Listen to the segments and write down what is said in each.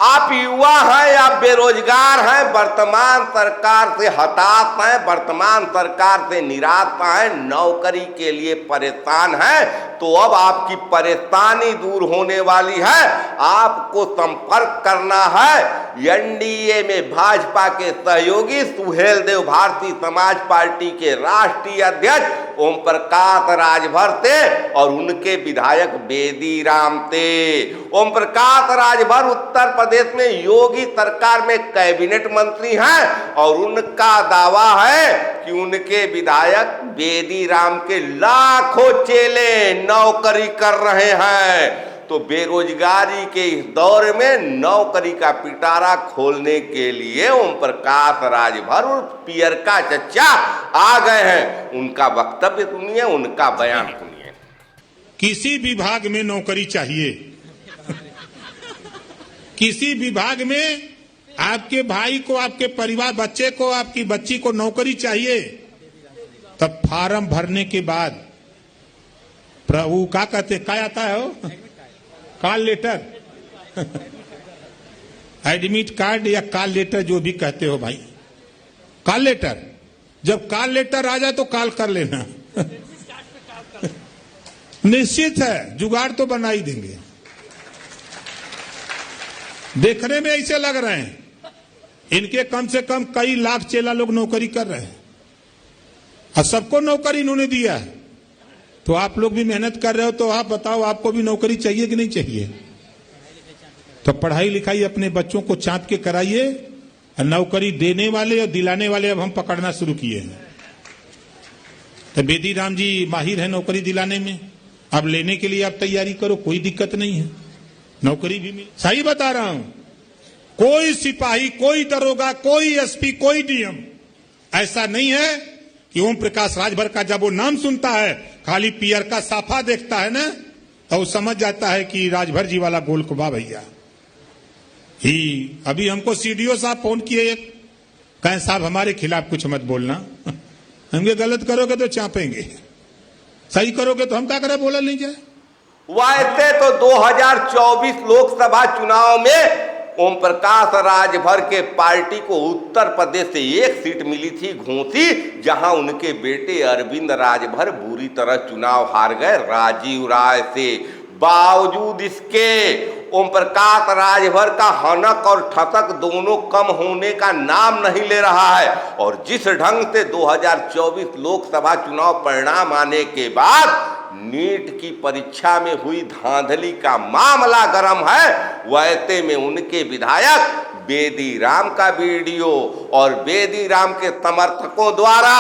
आप युवा हैं या बेरोजगार हैं, वर्तमान सरकार से हताश हैं, वर्तमान सरकार से निराश हैं, नौकरी के लिए परेशान हैं, तो अब आपकी परेशानी दूर होने वाली है। आपको संपर्क करना है एनडीए में भाजपा के सहयोगी सुहेलदेव भारतीय समाज पार्टी के राष्ट्रीय अध्यक्ष ओम प्रकाश राजभर से और उनके विधायक बेदी राम से। ओम प्रकाश राजभर उत्तर प्रदेश में योगी सरकार में कैबिनेट मंत्री हैं और उनका दावा है कि उनके विधायक बेदी राम के लाखों चेले नौकरी कर रहे हैं। तो बेरोजगारी के इस दौर में नौकरी का पिटारा खोलने के लिए ओम प्रकाश राजभर और पियर का चच्चा आ गए हैं। उनका वक्तव्य सुनिए, उनका बयान सुनिए। किसी विभाग में नौकरी चाहिए, किसी विभाग में आपके भाई को, आपके परिवार, बच्चे को, आपकी बच्ची को नौकरी चाहिए, तब फार्म भरने के बाद प्रभु क्या कहते, क्या आता है वो कॉल लेटर, एडमिट कार्ड या कॉल लेटर जो भी कहते हो भाई, कॉल लेटर। जब कॉल लेटर आ जाए तो कॉल कर लेना। निश्चित है जुगाड़ तो बना ही देंगे। देखने में ऐसे लग रहे हैं इनके कम से कम कई लाख चेला लोग नौकरी कर रहे हैं और सबको नौकरी इन्होंने दिया है। तो आप लोग भी मेहनत कर रहे हो, तो आप बताओ आपको भी नौकरी चाहिए कि नहीं चाहिए? तो पढ़ाई लिखाई अपने बच्चों को चाँप के कराइए। नौकरी देने वाले और दिलाने वाले अब हम पकड़ना शुरू किए हैं। तो बेदी राम जी माहिर है नौकरी दिलाने में, अब लेने के लिए आप तैयारी करो, कोई दिक्कत नहीं है, नौकरी भी मिले। सही बता रहा हूं, कोई सिपाही, कोई दरोगा, कोई एसपी, कोई डीएम ऐसा नहीं है कि ओम प्रकाश राजभर का जब वो नाम सुनता है खाली पियर का साफा देखता है ना, तो वो समझ जाता है कि राजभर जी वाला गोलकुबा भैया ही। अभी हमको सीडीओ साहब फोन किए, कहें साहब हमारे खिलाफ कुछ मत बोलना, हमके गलत करोगे तो चापेंगे, सही करोगे तो हम क्या करें, बोला नहीं जाए। वैसे तो 2024 लोकसभा चुनाव में ओम प्रकाश राजभर के पार्टी को उत्तर प्रदेश से एक सीट मिली थी घोसी, जहां उनके बेटे अरविंद राजभर बुरी तरह चुनाव हार गए राजीव राय से। बावजूद इसके ओम प्रकाश राजभर का हनक और ठसक दोनों कम होने का नाम नहीं ले रहा है और जिस ढंग से 2024 लोकसभा चुनाव परिणाम आने के बाद नीट की परीक्षा में हुई धांधली का मामला गर्म है, वैसे में उनके विधायक बेदी राम का वीडियो और बेदी राम के समर्थकों द्वारा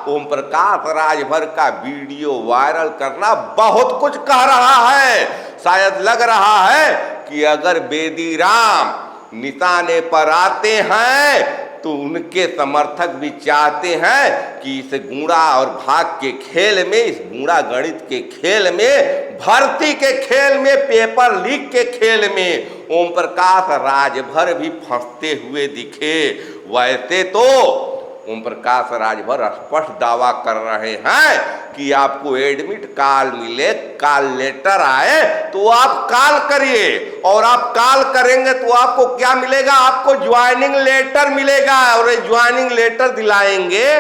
ओम प्रकाश राजभर का वीडियो वायरल करना बहुत कुछ कह रहा है। शायद लग रहा है कि अगर बेदी राम निशाने पर आते हैं तो उनके समर्थक भी चाहते हैं कि इस गुणा और भाग के खेल में, इस गुणा गणित के खेल में, भर्ती के खेल में, पेपर लीक के खेल में ओम प्रकाश राजभर भी फंसते हुए दिखे। वैसे तो ओम प्रकाश राजभर स्पष्ट दावा कर रहे हैं कि आपको एडमिट कार्ड मिले, कॉल लेटर आए तो आप कॉल करिए और आप कॉल करेंगे तो आपको क्या मिलेगा, आपको ज्वाइनिंग लेटर मिलेगा और ये ज्वाइनिंग लेटर दिलाएंगे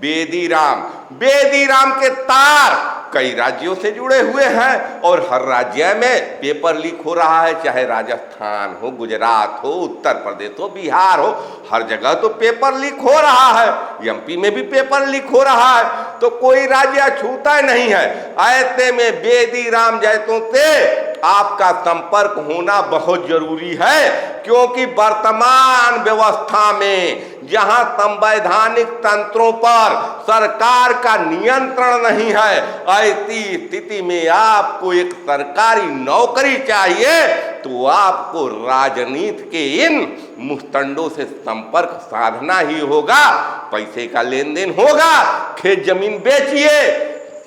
बेदी राम। बेदी राम के तार कई राज्यों से जुड़े हुए हैं और हर राज्य में पेपर लीक हो रहा है, चाहे राजस्थान हो, गुजरात हो, उत्तर प्रदेश हो, बिहार हो, हर जगह तो पेपर लीक हो रहा है। एमपी में भी पेपर लीक हो रहा है, तो कोई राज्य छूता नहीं है। ऐसे में बेदी राम जैसों से आपका संपर्क होना बहुत जरूरी है, क्योंकि वर्तमान व्यवस्था में जहां संवैधानिक तंत्रों पर सरकार का नियंत्रण नहीं है, ऐसी स्थिति में आपको एक सरकारी नौकरी चाहिए तो आपको राजनीति के इन मुस्तंडों से संपर्क साधना ही होगा। पैसे का लेन देन होगा, खेत जमीन बेचिए,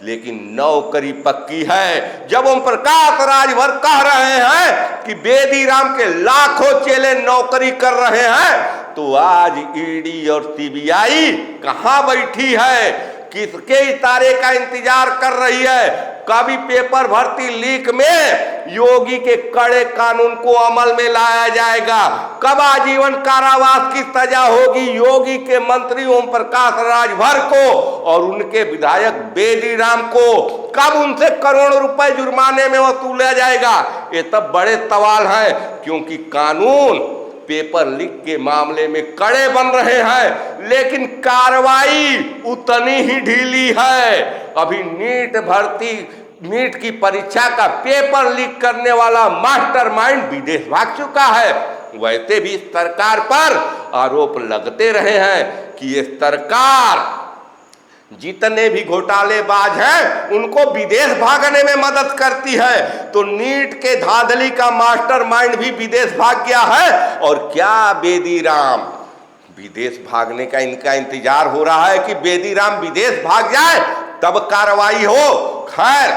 लेकिन नौकरी पक्की है। जब ओम प्रकाश राजभर कह रहे हैं कि बेदी राम के लाखों चेले नौकरी कर रहे हैं, तो आज ईडी और सीबीआई कहां बैठी है, किसके इशारे का इंतजार कर रही है? कभी पेपर भर्ती लीक में योगी के कड़े कानून को अमल में लाया जाएगा, कब आजीवन कारावास की सजा होगी योगी के मंत्री ओम प्रकाश राजभर को और उनके विधायक बेदी राम को, कब उनसे करोड़ों रुपए जुर्माने में वसूला जाएगा। ये तब बड़े सवाल हैं, क्योंकि कानून पेपर लीक के मामले में कड़े बन रहे हैं, लेकिन कार्रवाई उतनी ही ढीली है। अभी नीट की परीक्षा का पेपर लीक करने वाला मास्टरमाइंड विदेश भाग चुका है। वैसे भी सरकार पर आरोप लगते रहे हैं कि ये सरकार जितने भी घोटालेबाज हैं उनको विदेश भागने में मदद करती है। तो नीट के धांधली का मास्टरमाइंड भी विदेश भाग गया है। और क्या बेदी राम विदेश भागने का इनका इंतजार हो रहा है कि बेदी राम विदेश भाग जाए तब कार्रवाई हो? खैर,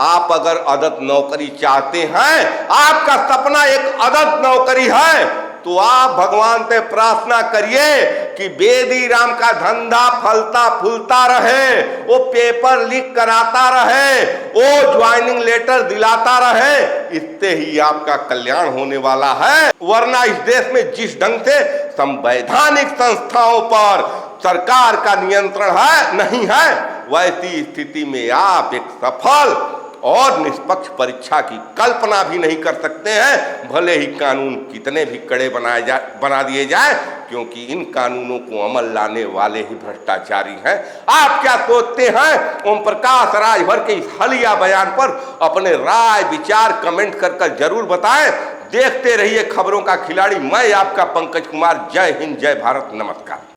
आप अगर अदद नौकरी चाहते हैं, आपका सपना एक अदद नौकरी है, तो आप भगवान से प्रार्थना करिए कि बेदी राम का धंधा फलता फूलता रहे, वो पेपर लीक कराता रहे, वो ज्वाइनिंग लेटर दिलाता रहे। इससे ही आपका कल्याण होने वाला है। वरना इस देश में जिस ढंग से संवैधानिक संस्थाओं पर सरकार का नियंत्रण नहीं है, वैसी स्थिति में आप एक सफल और निष्पक्ष परीक्षा की कल्पना भी नहीं कर सकते हैं, भले ही कानून कितने भी कड़े बना दिए जाए, क्योंकि इन कानूनों को अमल लाने वाले ही भ्रष्टाचारी हैं। आप क्या सोचते हैं ओम प्रकाश राजभर के इस हालिया बयान पर? अपने राय विचार कमेंट कर जरूर बताएं। देखते रहिए खबरों का खिलाड़ी। मैं आपका पंकज कुमार। जय हिंद, जय भारत, नमस्कार।